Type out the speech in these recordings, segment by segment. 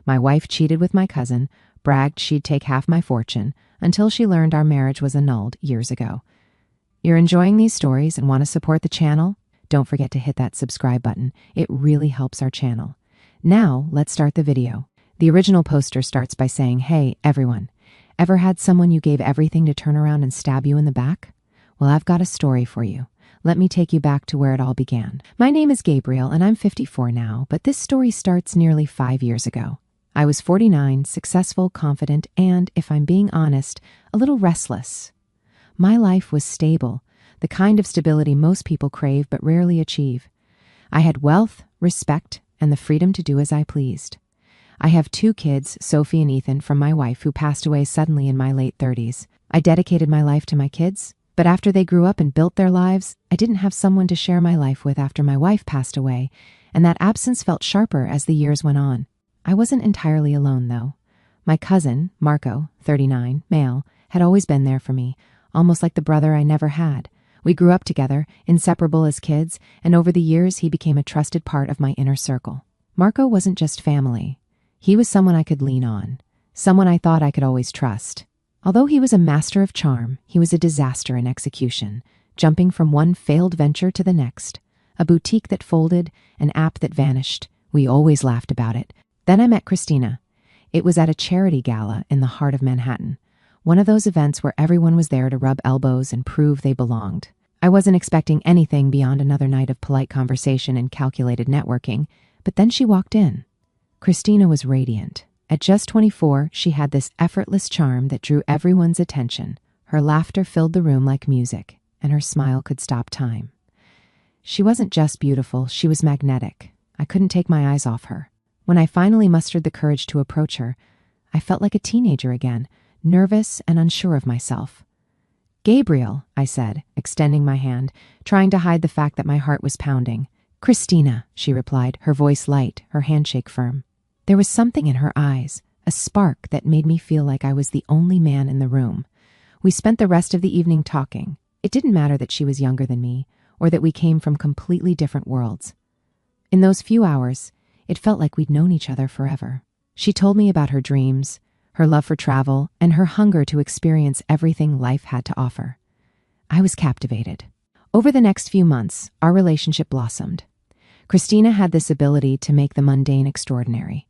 My wife cheated with my cousin, bragged she'd take half my fortune, until she learned our marriage was annulled years ago. You're enjoying these stories and want to support the channel? Don't forget to hit that subscribe button. It really helps our channel. Now, let's start the video. The original poster starts by saying, "Hey, everyone. Ever had someone you gave everything to turn around and stab you in the back? Well, I've got a story for you. Let me take you back to where it all began. My name is Gabriel, and I'm 54 now, but this story starts nearly 5 years ago. I was 49, successful, confident, and, if I'm being honest, a little restless. My life was stable, the kind of stability most people crave but rarely achieve. I had wealth, respect, and the freedom to do as I pleased. I have 2 kids, Sophie and Ethan, from my wife, who passed away suddenly in my late 30s. I dedicated my life to my kids, but after they grew up and built their lives, I didn't have someone to share my life with after my wife passed away, and that absence felt sharper as the years went on. I wasn't entirely alone, though. My cousin, Marco, 39, male, had always been there for me, almost like the brother I never had. We grew up together, inseparable as kids, and over the years he became a trusted part of my inner circle. Marco wasn't just family. He was someone I could lean on, someone I thought I could always trust. Although he was a master of charm, he was a disaster in execution, jumping from one failed venture to the next. A boutique that folded, an app that vanished. We always laughed about it. Then I met Christina. It was at a charity gala in the heart of Manhattan, one of those events where everyone was there to rub elbows and prove they belonged. I wasn't expecting anything beyond another night of polite conversation and calculated networking, but then she walked in. Christina was radiant. At just 24, she had this effortless charm that drew everyone's attention. Her laughter filled the room like music, and her smile could stop time. She wasn't just beautiful, she was magnetic. I couldn't take my eyes off her. When I finally mustered the courage to approach her, I felt like a teenager again, nervous and unsure of myself. "Gabriel," I said, extending my hand, trying to hide the fact that my heart was pounding. "Christina," she replied, her voice light, her handshake firm. There was something in her eyes, a spark that made me feel like I was the only man in the room. We spent the rest of the evening talking. It didn't matter that she was younger than me, or that we came from completely different worlds. In those few hours, it felt like we'd known each other forever. She told me about her dreams, her love for travel, and her hunger to experience everything life had to offer. I was captivated. Over the next few months, our relationship blossomed. Christina had this ability to make the mundane extraordinary.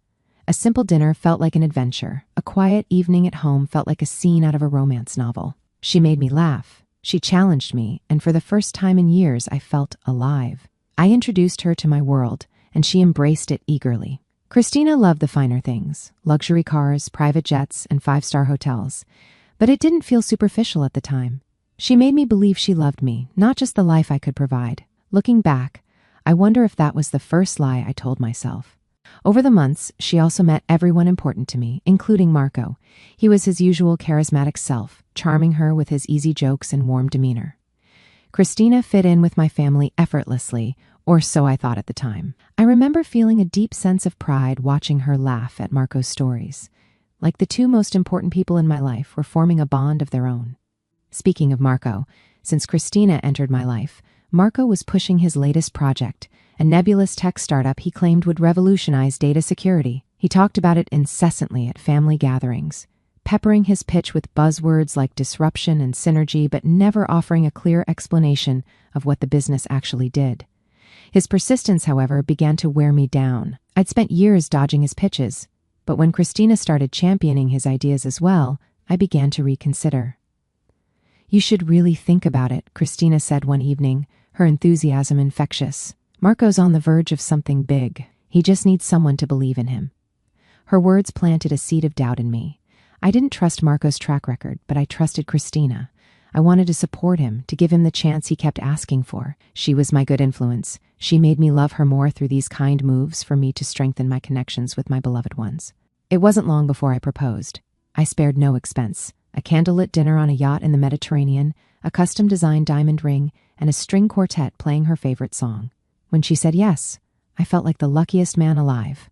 A simple dinner felt like an adventure. A quiet evening at home felt like a scene out of a romance novel. She made me laugh. She challenged me, and for the first time in years, I felt alive. I introduced her to my world, and she embraced it eagerly. Christina loved the finer things, luxury cars, private jets, and 5-star hotels. But it didn't feel superficial at the time. She made me believe she loved me, not just the life I could provide. Looking back, I wonder if that was the first lie I told myself. Over the months, she also met everyone important to me, including Marco. He was his usual charismatic self, charming her with his easy jokes and warm demeanor. Christina fit in with my family effortlessly, or so I thought at the time. I remember feeling a deep sense of pride watching her laugh at Marco's stories. Like the 2 most important people in my life were forming a bond of their own. Speaking of Marco, since Christina entered my life, Marco was pushing his latest project, a nebulous tech startup he claimed would revolutionize data security. He talked about it incessantly at family gatherings, peppering his pitch with buzzwords like disruption and synergy, but never offering a clear explanation of what the business actually did. His persistence, however, began to wear me down. I'd spent years dodging his pitches, but when Christina started championing his ideas as well, I began to reconsider. "You should really think about it," Christina said one evening, her enthusiasm infectious. "Marco's on the verge of something big. He just needs someone to believe in him." Her words planted a seed of doubt in me. I didn't trust Marco's track record, but I trusted Christina. I wanted to support him, to give him the chance he kept asking for. She was my good influence. She made me love her more through these kind moves for me to strengthen my connections with my beloved ones. It wasn't long before I proposed. I spared no expense. A candlelit dinner on a yacht in the Mediterranean, a custom-designed diamond ring, and a string quartet playing her favorite song. When she said yes, I felt like the luckiest man alive.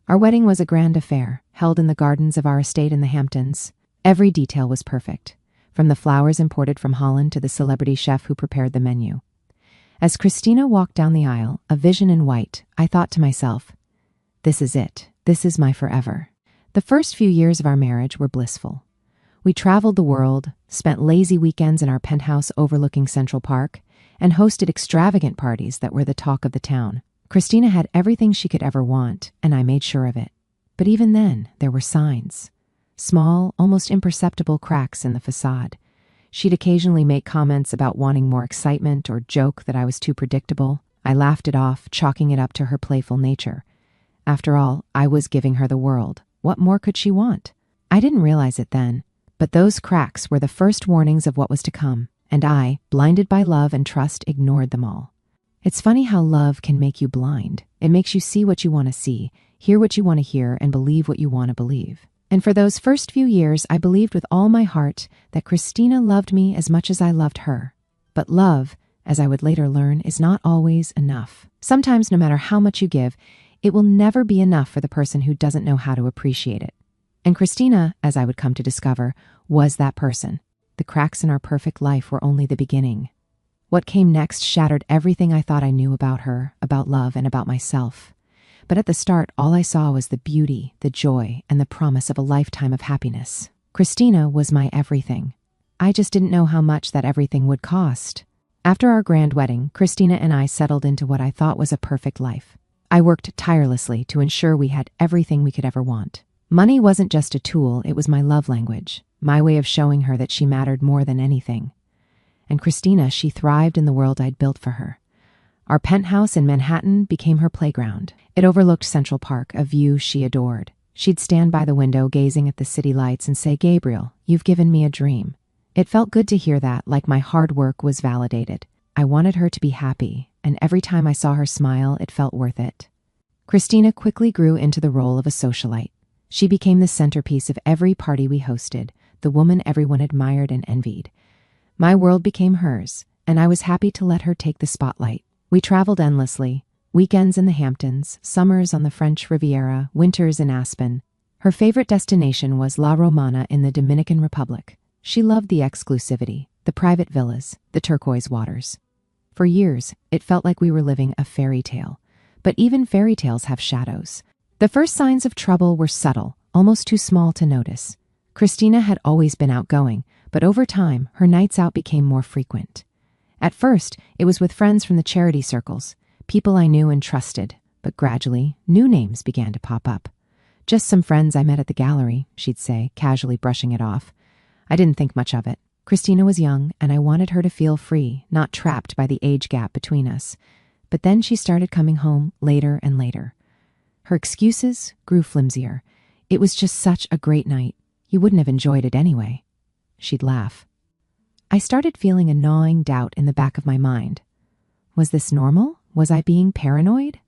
Our wedding was a grand affair, held in the gardens of our estate in the Hamptons. Every detail was perfect, from the flowers imported from Holland to the celebrity chef who prepared the menu. As Christina walked down the aisle, a vision in white, I thought to myself, "This is it. This is my forever. The first few years of our marriage were blissful. We traveled the world, spent lazy weekends in our penthouse overlooking Central Park, and hosted extravagant parties that were the talk of the town. Christina had everything she could ever want, and I made sure of it. But even then, there were signs. Small, almost imperceptible cracks in the facade. She'd occasionally make comments about wanting more excitement or joke that I was too predictable. I laughed it off, chalking it up to her playful nature. After all, I was giving her the world. What more could she want? I didn't realize it then, but those cracks were the first warnings of what was to come, and I, blinded by love and trust, ignored them all. It's funny how love can make you blind. It makes you see what you want to see, hear what you want to hear, and believe what you want to believe. And for those first few years, I believed with all my heart that Christina loved me as much as I loved her. But love, as I would later learn, is not always enough. Sometimes, no matter how much you give, it will never be enough for the person who doesn't know how to appreciate it. And Christina, as I would come to discover, was that person. The cracks in our perfect life were only the beginning. What came next shattered everything I thought I knew about her, about love, and about myself. But at the start, all I saw was the beauty, the joy, and the promise of a lifetime of happiness. Christina was my everything. I just didn't know how much that everything would cost. After our grand wedding, Christina and I settled into what I thought was a perfect life. I worked tirelessly to ensure we had everything we could ever want. Money wasn't just a tool, it was my love language, my way of showing her that she mattered more than anything. And Christina, she thrived in the world I'd built for her. Our penthouse in Manhattan became her playground. It overlooked Central Park, a view she adored. She'd stand by the window gazing at the city lights and say, "Gabriel, you've given me a dream." It felt good to hear that, like my hard work was validated. I wanted her to be happy, and every time I saw her smile, it felt worth it. Christina quickly grew into the role of a socialite. She became the centerpiece of every party we hosted, the woman everyone admired and envied. My world became hers, and I was happy to let her take the spotlight. We traveled endlessly, weekends in the Hamptons, summers on the French Riviera, winters in Aspen. Her favorite destination was La Romana in the Dominican Republic. She loved the exclusivity, the private villas, the turquoise waters. For years, it felt like we were living a fairy tale. But even fairy tales have shadows. The first signs of trouble were subtle, almost too small to notice. Christina had always been outgoing, but over time, her nights out became more frequent. At first, it was with friends from the charity circles, people I knew and trusted, but gradually, new names began to pop up. "Just some friends I met at the gallery," she'd say, casually brushing it off. I didn't think much of it. Christina was young, and I wanted her to feel free, not trapped by the age gap between us. But then she started coming home later and later. Her excuses grew flimsier. "It was just such a great night. You wouldn't have enjoyed it anyway." She'd laugh. I started feeling a gnawing doubt in the back of my mind. Was this normal? Was I being paranoid?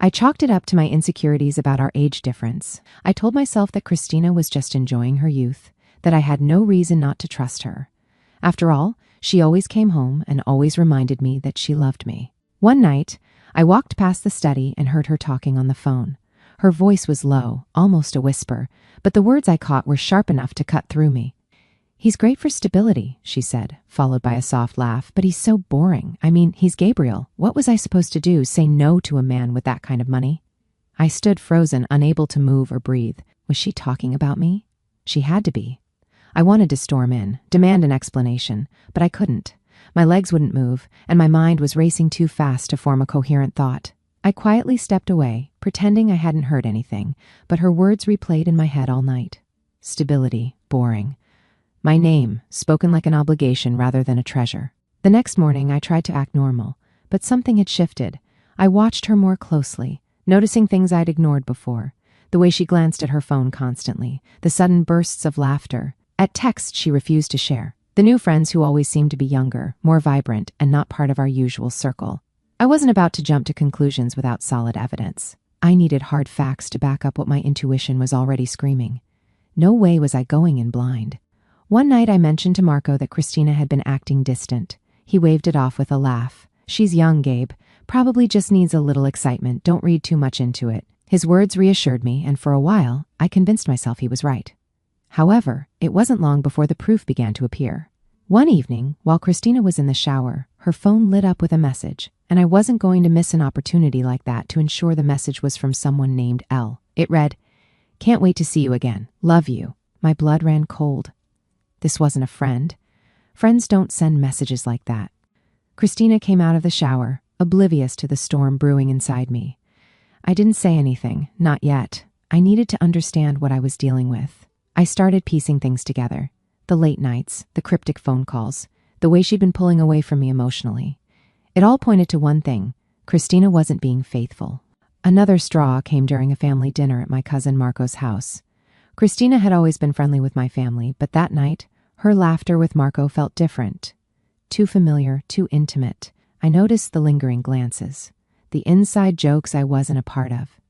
I chalked it up to my insecurities about our age difference. I told myself that Christina was just enjoying her youth, that I had no reason not to trust her. After all, she always came home and always reminded me that she loved me. One night, I walked past the study and heard her talking on the phone. Her voice was low, almost a whisper, but the words I caught were sharp enough to cut through me. "He's great for stability," she said, followed by a soft laugh, "but he's so boring. I mean, he's Gabriel. What was I supposed to do, say no to a man with that kind of money?" I stood frozen, unable to move or breathe. Was she talking about me? She had to be. I wanted to storm in, demand an explanation, but I couldn't. My legs wouldn't move, and my mind was racing too fast to form a coherent thought. I quietly stepped away, pretending I hadn't heard anything, but her words replayed in my head all night. Stability, boring. My name, spoken like an obligation rather than a treasure. The next morning, I tried to act normal, but something had shifted. I watched her more closely, noticing things I'd ignored before. The way she glanced at her phone constantly, the sudden bursts of laughter. At texts she refused to share. The new friends who always seemed to be younger, more vibrant, and not part of our usual circle. I wasn't about to jump to conclusions without solid evidence. I needed hard facts to back up what my intuition was already screaming. No way was I going in blind. One night I mentioned to Marco that Christina had been acting distant. He waved it off with a laugh. "She's young, Gabe. Probably just needs a little excitement. Don't read too much into it." His words reassured me, and for a while, I convinced myself he was right. However, it wasn't long before the proof began to appear. One evening, while Christina was in the shower, her phone lit up with a message, and I wasn't going to miss an opportunity like that to ensure the message was from someone named Elle. It read, "Can't wait to see you again. Love you." My blood ran cold. This wasn't a friend. Friends don't send messages like that. Christina came out of the shower, oblivious to the storm brewing inside me. I didn't say anything, not yet. I needed to understand what I was dealing with. I started piecing things together. The late nights, the cryptic phone calls, the way she'd been pulling away from me emotionally. It all pointed to one thing: Christina wasn't being faithful. Another straw came during a family dinner at my cousin Marco's house. Christina had always been friendly with my family, but that night, her laughter with Marco felt different. Too familiar, too intimate. I noticed the lingering glances, the inside jokes I wasn't a part of.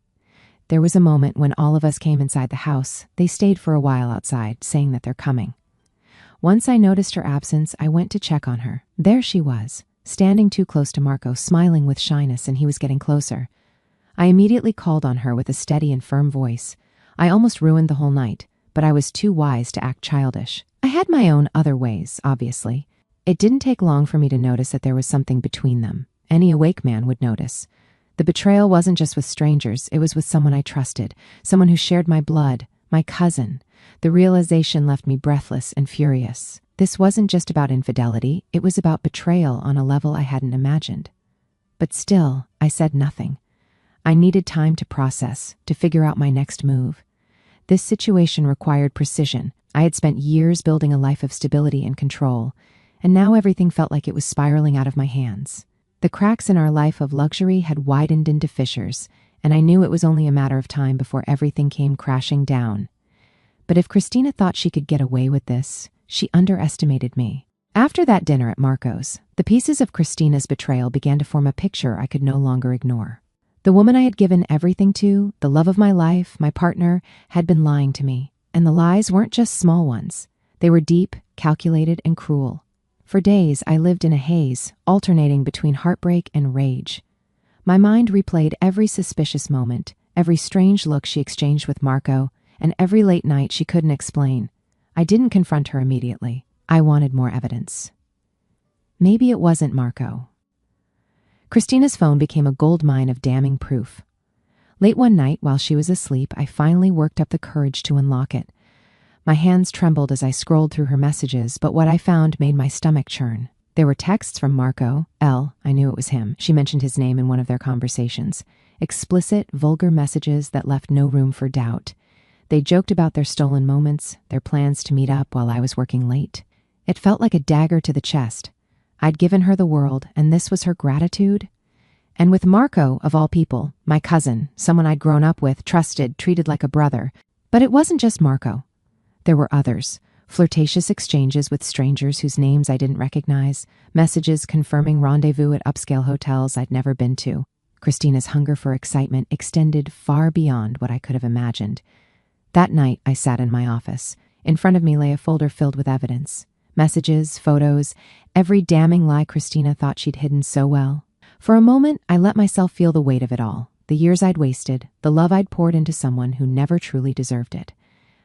There was a moment when all of us came inside the house. They stayed for a while outside, saying that they're coming. Once I noticed her absence, I went to check on her. There she was, standing too close to Marco, smiling with shyness, and he was getting closer. I immediately called on her with a steady and firm voice. I almost ruined the whole night, but I was too wise to act childish. I had my own other ways, obviously. It didn't take long for me to notice that there was something between them. Any awake man would notice. The betrayal wasn't just with strangers, it was with someone I trusted, someone who shared my blood, my cousin. The realization left me breathless and furious. This wasn't just about infidelity, it was about betrayal on a level I hadn't imagined. But still, I said nothing. I needed time to process, to figure out my next move. This situation required precision. I had spent years building a life of stability and control, and now everything felt like it was spiraling out of my hands. The cracks in our life of luxury had widened into fissures, and I knew it was only a matter of time before everything came crashing down. But if Christina thought she could get away with this, she underestimated me. After that dinner at Marco's, the pieces of Christina's betrayal began to form a picture I could no longer ignore. The woman I had given everything to, the love of my life, my partner, had been lying to me. And the lies weren't just small ones. They were deep, calculated, and cruel. For days, I lived in a haze, alternating between heartbreak and rage. My mind replayed every suspicious moment, every strange look she exchanged with Marco, and every late night she couldn't explain. I didn't confront her immediately. I wanted more evidence. Maybe it wasn't Marco. Christina's phone became a goldmine of damning proof. Late one night, while she was asleep, I finally worked up the courage to unlock it. My hands trembled as I scrolled through her messages, but what I found made my stomach churn. There were texts from Marco, L, I knew it was him. She mentioned his name in one of their conversations. Explicit, vulgar messages that left no room for doubt. They joked about their stolen moments, their plans to meet up while I was working late. It felt like a dagger to the chest. I'd given her the world, and this was her gratitude? And with Marco, of all people, my cousin, someone I'd grown up with, trusted, treated like a brother. But it wasn't just Marco. There were others. Flirtatious exchanges with strangers whose names I didn't recognize, messages confirming rendezvous at upscale hotels I'd never been to. Christina's hunger for excitement extended far beyond what I could have imagined. That night, I sat in my office. In front of me lay a folder filled with evidence. Messages, photos, every damning lie Christina thought she'd hidden so well. For a moment, I let myself feel the weight of it all. The years I'd wasted, the love I'd poured into someone who never truly deserved it.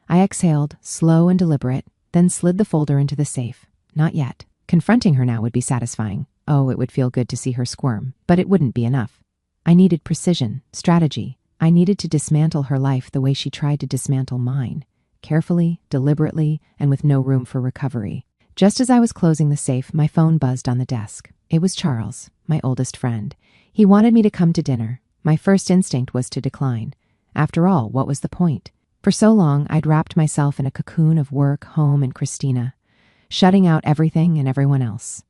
I exhaled, slow and deliberate, then slid the folder into the safe. Not yet. Confronting her now would be satisfying. Oh, it would feel good to see her squirm, but it wouldn't be enough. I needed precision, strategy. I needed to dismantle her life the way she tried to dismantle mine. Carefully, deliberately, and with no room for recovery. Just as I was closing the safe, my phone buzzed on the desk. It was Charles, my oldest friend. He wanted me to come to dinner. My first instinct was to decline. After all, what was the point? For so long, I'd wrapped myself in a cocoon of work, home, and Christina, shutting out everything and everyone else.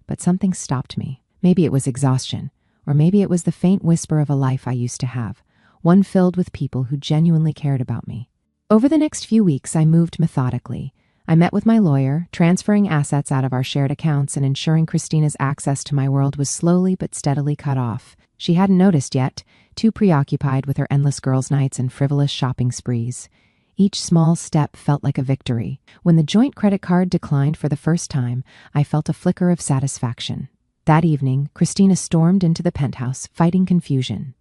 But something stopped me. Maybe it was exhaustion, or maybe it was the faint whisper of a life I used to have, one filled with people who genuinely cared about me. Over the next few weeks, I moved methodically. I met with my lawyer, transferring assets out of our shared accounts and ensuring Christina's access to my world was slowly but steadily cut off. She hadn't noticed yet, too preoccupied with her endless girls' nights and frivolous shopping sprees. Each small step felt like a victory. When the joint credit card declined for the first time, I felt a flicker of satisfaction. That evening, Christina stormed into the penthouse, fighting confusion.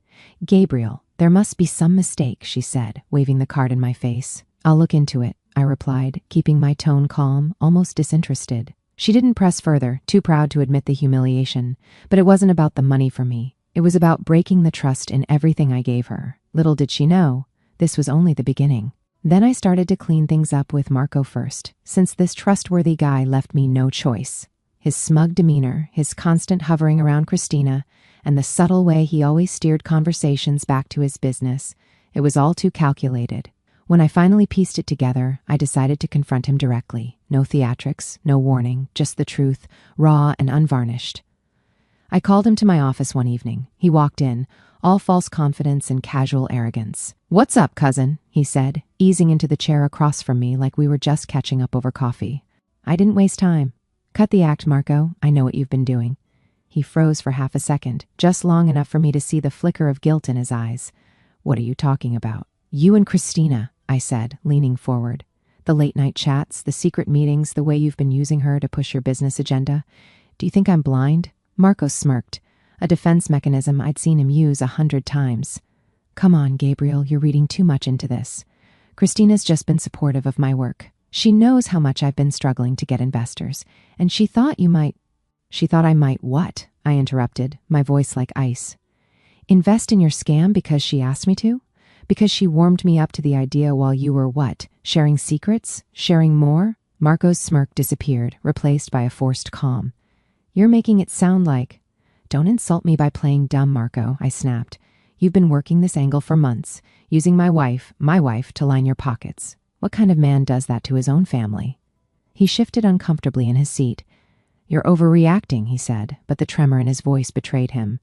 "Gabriel, there must be some mistake," she said, waving the card in my face. "I'll look into it," I replied, keeping my tone calm, almost disinterested. She didn't press further, too proud to admit the humiliation. But it wasn't about the money for me. It was about breaking the trust in everything I gave her. Little did she know, This was only the beginning. Then I started to clean things up with Marco first, since this trustworthy guy left me no choice. His smug demeanor, his constant hovering around Christina, and the subtle way he always steered conversations back to his business, it was all too calculated. When I finally pieced it together, I decided to confront him directly. No theatrics, no warning, just the truth, raw and unvarnished. I called him to my office one evening. He walked in, all false confidence and casual arrogance. "What's up, cousin?" he said, easing into the chair across from me like we were just catching up over coffee. I didn't waste time. "Cut the act, Marco. I know what you've been doing." He froze for half a second, just long enough for me to see the flicker of guilt in his eyes. "What are you talking about?" "You and Christina," I said, leaning forward. "The late-night chats, the secret meetings, the way you've been using her to push your business agenda. Do you think I'm blind?" Marco smirked, a defense mechanism I'd seen him use 100 times. "Come on, Gabriel, you're reading too much into this. Christina's just been supportive of my work. She knows how much I've been struggling to get investors, and she thought I might what?" I interrupted, my voice like ice. "Invest in your scam because she asked me to? Because she warmed me up to the idea while you were what? Sharing secrets? Sharing more?" Marco's smirk disappeared, replaced by a forced calm. "You're making it sound like—" "Don't insult me by playing dumb, Marco," I snapped. "You've been working this angle for months, using my wife, to line your pockets. What kind of man does that to his own family?" He shifted uncomfortably in his seat. "You're overreacting," he said, but the tremor in his voice betrayed him.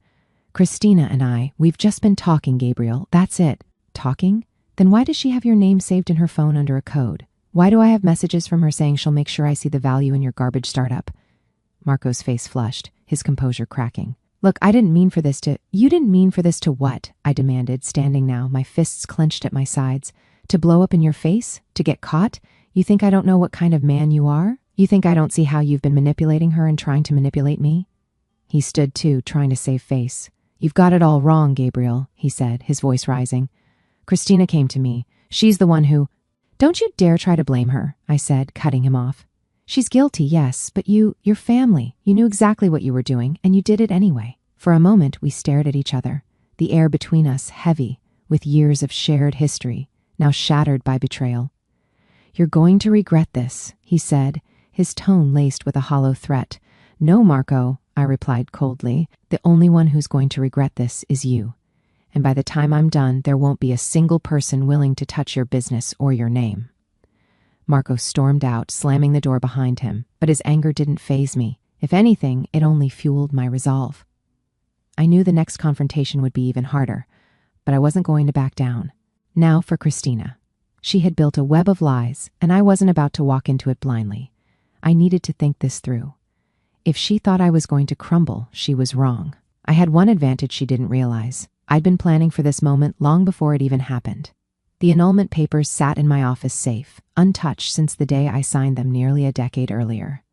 "Christina and we've just been talking, Gabriel. That's it." "Talking? Then why does she have your name saved in her phone under a code? Why do I have messages from her saying she'll make sure I see the value in your garbage startup?" Marco's face flushed, his composure cracking. "Look, I didn't mean for this to—" "You didn't mean for this to what?" I demanded, standing now, my fists clenched at my sides. "To blow up in your face? To get caught? You think I don't know what kind of man you are? You think I don't see how you've been manipulating her and trying to manipulate me?" He stood too, trying to save face. "You've got it all wrong, Gabriel," he said, his voice rising. "Christina came to me. She's the one who—" "Don't you dare try to blame her," I said, cutting him off. "She's guilty, yes, but your family, you knew exactly what you were doing, and you did it anyway." For a moment, we stared at each other, the air between us heavy, with years of shared history, now shattered by betrayal. "You're going to regret this," he said, his tone laced with a hollow threat. "No, Marco," I replied coldly. "The only one who's going to regret this is you. And by the time I'm done, there won't be a single person willing to touch your business or your name." Marco stormed out, slamming the door behind him, but his anger didn't faze me. If anything, it only fueled my resolve. I knew the next confrontation would be even harder, but I wasn't going to back down. Now for Christina. She had built a web of lies, and I wasn't about to walk into it blindly. I needed to think this through. If she thought I was going to crumble, she was wrong. I had one advantage she didn't realize. I'd been planning for this moment long before it even happened. The annulment papers sat in my office safe, untouched since the day I signed them nearly a decade earlier.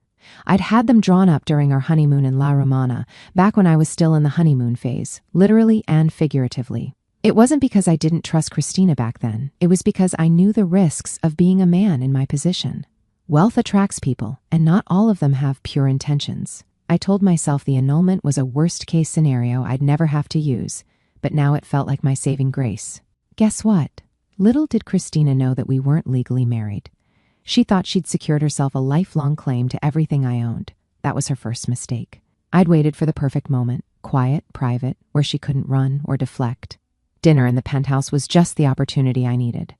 I'd had them drawn up during our honeymoon in La Romana, back when I was still in the honeymoon phase, literally and figuratively. It wasn't because I didn't trust Christina back then. It was because I knew the risks of being a man in my position. Wealth attracts people, and not all of them have pure intentions. I told myself the annulment was a worst-case scenario I'd never have to use, but now it felt like my saving grace. Guess what? Little did Christina know that we weren't legally married. She thought she'd secured herself a lifelong claim to everything I owned. That was her first mistake. I'd waited for the perfect moment, quiet, private, where she couldn't run or deflect. Dinner in the penthouse was just the opportunity I needed.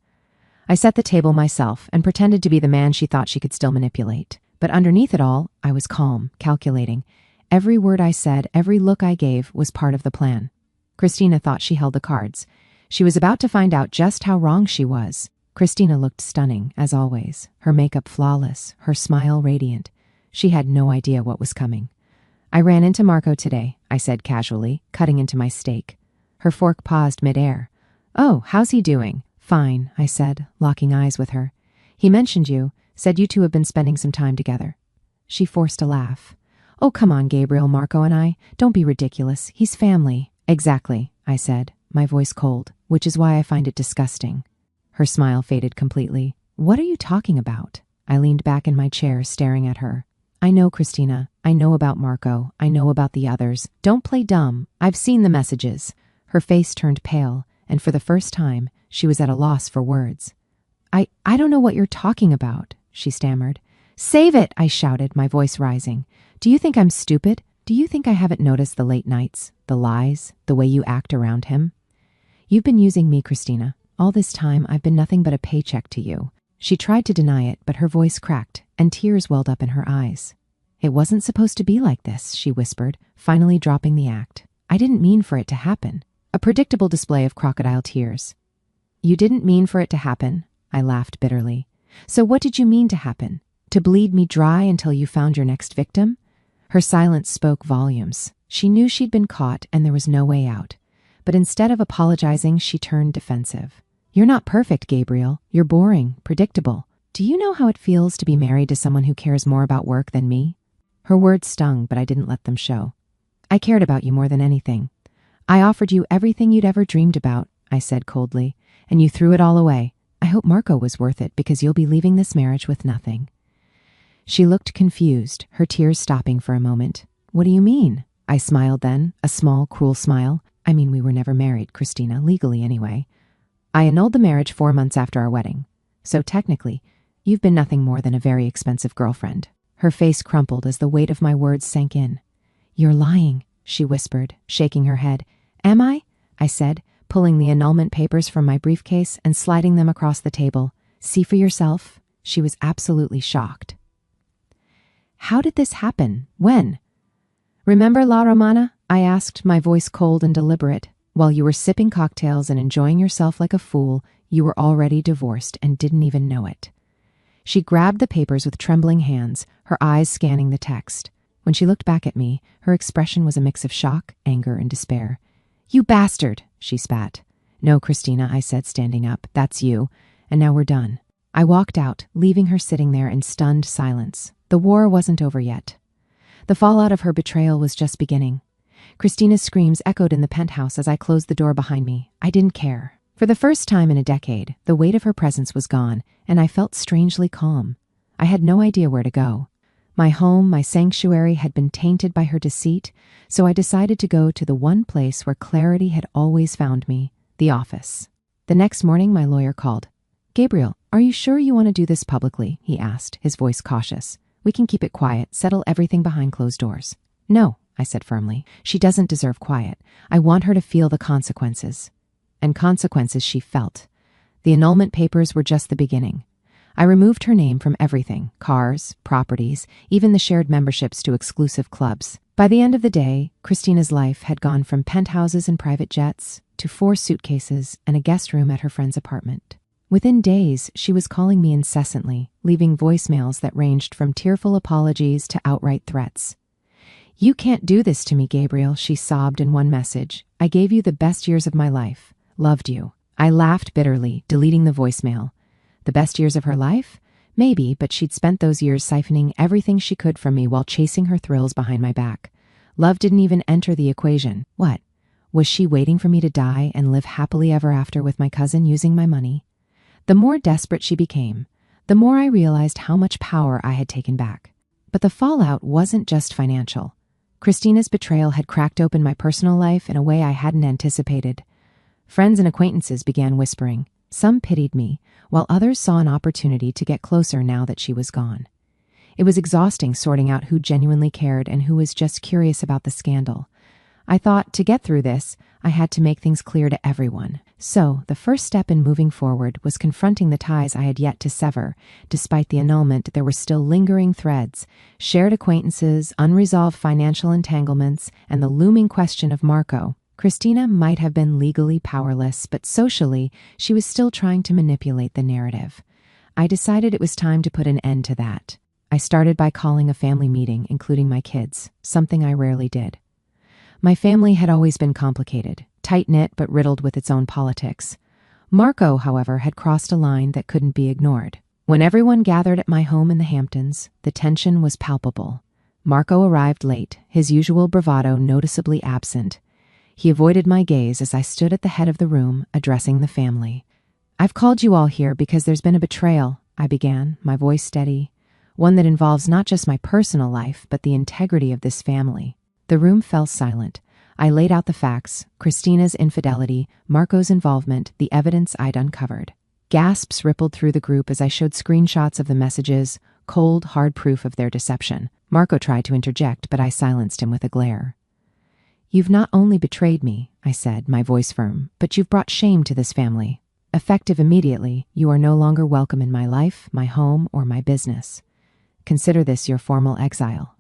I set the table myself and pretended to be the man she thought she could still manipulate. But underneath it all, I was calm, calculating. Every word I said, every look I gave was part of the plan. Christina thought she held the cards. She was about to find out just how wrong she was. Christina looked stunning, as always, her makeup flawless, her smile radiant. She had no idea what was coming. "I ran into Marco today," I said casually, cutting into my steak. Her fork paused midair. "Oh, how's he doing?" "Fine," I said, locking eyes with her. "He mentioned you, said you two have been spending some time together." She forced a laugh. "Oh, come on, Gabriel, Marco and I. Don't be ridiculous. He's family." "Exactly," I said, my voice cold, which is why I find it disgusting. Her smile faded completely. "What are you talking about?" I leaned back in my chair, staring at her. "I know, Christina. I know about Marco. I know about the others. Don't play dumb. I've seen the messages." Her face turned pale, and for the first time, she was at a loss for words. I don't know what you're talking about, she stammered. Save it, I shouted, my voice rising. Do you think I'm stupid? Do you think I haven't noticed the late nights, the lies, the way you act around him? You've been using me, Christina. All this time, I've been nothing but a paycheck to you. She tried to deny it, but her voice cracked, and tears welled up in her eyes. It wasn't supposed to be like this, she whispered, finally dropping the act. I didn't mean for it to happen. A predictable display of crocodile tears. You didn't mean for it to happen, I laughed bitterly. So what did you mean to happen? To bleed me dry until you found your next victim? Her silence spoke volumes. She knew she'd been caught and there was no way out. But instead of apologizing, she turned defensive. You're not perfect, Gabriel. You're boring, predictable. Do you know how it feels to be married to someone who cares more about work than me? Her words stung, but I didn't let them show. I cared about you more than anything. I offered you everything you'd ever dreamed about, I said coldly, and you threw it all away. I hope Marco was worth it because you'll be leaving this marriage with nothing. She looked confused, her tears stopping for a moment. What do you mean? I smiled then, a small, cruel smile. I mean, we were never married, Christina, legally anyway. I annulled the marriage 4 months after our wedding. So technically, you've been nothing more than a very expensive girlfriend. Her face crumpled as the weight of my words sank in. You're lying, she whispered, shaking her head. Am I? I said, pulling the annulment papers from my briefcase and sliding them across the table. See for yourself. She was absolutely shocked. How did this happen? When? Remember La Romana? I asked, my voice cold and deliberate. While you were sipping cocktails and enjoying yourself like a fool, you were already divorced and didn't even know it. She grabbed the papers with trembling hands, her eyes scanning the text. When she looked back at me, her expression was a mix of shock, anger, and despair. You bastard, she spat. No, Christina, I said, standing up. That's you. And now we're done. I walked out, leaving her sitting there in stunned silence. The war wasn't over yet. The fallout of her betrayal was just beginning. Christina's screams echoed in the penthouse as I closed the door behind me. I didn't care. For the first time in a decade, the weight of her presence was gone, and I felt strangely calm. I had no idea where to go. My home, my sanctuary, had been tainted by her deceit, so I decided to go to the one place where clarity had always found me, the office. The next morning, my lawyer called. Gabriel, are you sure you want to do this publicly? He asked, his voice cautious. We can keep it quiet, settle everything behind closed doors. No, I said firmly. She doesn't deserve quiet. I want her to feel the consequences. And consequences she felt. The annulment papers were just the beginning. I removed her name from everything, cars, properties, even the shared memberships to exclusive clubs. By the end of the day, Christina's life had gone from penthouses and private jets to 4 suitcases and a guest room at her friend's apartment. Within days, she was calling me incessantly, leaving voicemails that ranged from tearful apologies to outright threats. You can't do this to me, Gabriel, she sobbed in one message. I gave you the best years of my life. Loved you. I laughed bitterly, deleting the voicemail. The best years of her life? Maybe, but she'd spent those years siphoning everything she could from me while chasing her thrills behind my back. Love didn't even enter the equation. What? Was she waiting for me to die and live happily ever after with my cousin using my money? The more desperate she became, the more I realized how much power I had taken back. But the fallout wasn't just financial. Christina's betrayal had cracked open my personal life in a way I hadn't anticipated. Friends and acquaintances began whispering. Some pitied me, while others saw an opportunity to get closer now that she was gone. It was exhausting sorting out who genuinely cared and who was just curious about the scandal. I thought, to get through this, I had to make things clear to everyone. So, the first step in moving forward was confronting the ties I had yet to sever. Despite the annulment, there were still lingering threads, shared acquaintances, unresolved financial entanglements, and the looming question of Marco. Christina might have been legally powerless, but socially, she was still trying to manipulate the narrative. I decided it was time to put an end to that. I started by calling a family meeting, including my kids, something I rarely did. My family had always been complicated, tight-knit but riddled with its own politics. Marco, however, had crossed a line that couldn't be ignored. When everyone gathered at my home in the Hamptons, the tension was palpable. Marco arrived late, his usual bravado noticeably absent. He avoided my gaze as I stood at the head of the room, addressing the family. I've called you all here because there's been a betrayal, I began, my voice steady. One that involves not just my personal life, but the integrity of this family. The room fell silent. I laid out the facts: Christina's infidelity, Marco's involvement, the evidence I'd uncovered. Gasps rippled through the group as I showed screenshots of the messages, cold, hard proof of their deception. Marco tried to interject, but I silenced him with a glare. "You've not only betrayed me," I said, my voice firm, "but you've brought shame to this family. Effective immediately, you are no longer welcome in my life, my home, or my business. Consider this your formal exile."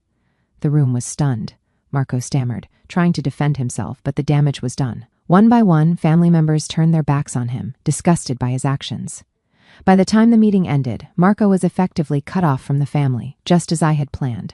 The room was stunned. Marco stammered, trying to defend himself, but the damage was done. One by one, family members turned their backs on him, disgusted by his actions. By the time the meeting ended, Marco was effectively cut off from the family, just as I had planned.